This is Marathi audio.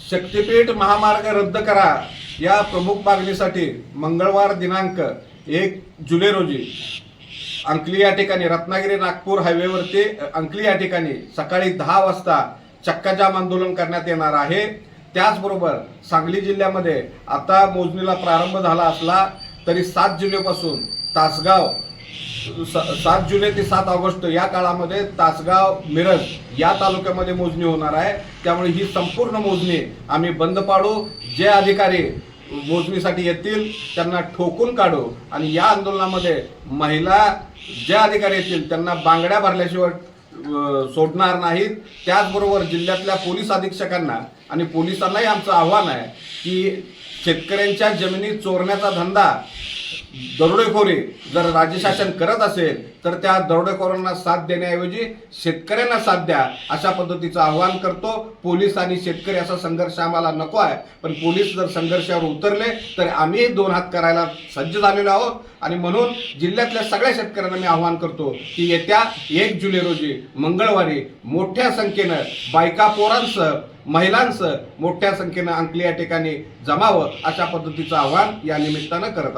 शक्तीपीठ महामार्ग रद्द करा या प्रमुख मागणीसाठी मंगळवार दिनांक 1 जुलै रोजी अंकली या ठिकाणी रत्नागिरी नागपूर हायवेवरती अंकली या ठिकाणी सकाळी 10 वाजता चक्काजाम आंदोलन करण्यात येणार आहे। त्याचबरोबर सांगली जिल्ह्यामध्ये आता मोजणीला प्रारंभ झाला असला तरी 7 जुलैपासून तासगाव 7 जुलै ते 7 ऑगस्ट या काळामध्ये तासगाव मिरज या तालुक्यामध्ये मोजणी होणार आहे। त्यामुळे ही संपूर्ण मोजणी आम्ही बंद पाडू, जे अधिकारी मोजणीसाठी येतील त्यांना ठोकून काढू आणि या आंदोलनामध्ये महिला जे अधिकारी येतील त्यांना बांगड्या भरल्याशिवाय सोडणार नाहीत। त्याचबरोबर जिल्ह्यातल्या पोलीस अधीक्षकांना आणि पोलिसांनाही आमचं आव्हान आहे की शेतकऱ्यांच्या जमिनी चोरण्याचा धंदा दरोडेखोरी जर राज्य शासन करत असेल तर त्या दरोडेखोरांना साथ देण्याऐवजी शेतकऱ्यांना साथ द्या, अशा पद्धतीचं आवाहन करतो। पोलीस आणि शेतकरी असा संघर्ष आम्हाला नको आहे, पण पोलीस जर संघर्षावर उतरले तर आम्ही 2 हात करायला सज्ज झालेलो आहोत। आणि म्हणून जिल्ह्यातल्या सगळ्या शेतकऱ्यांना मी आवाहन करतो की येत्या 1 जुलै रोजी मंगळवारी मोठ्या संख्येनं बायका पोरांसह महिलांसह मोठ्या संख्येनं अंकली या ठिकाणी जमावं, अशा पद्धतीचं आवाहन या निमित्तानं करत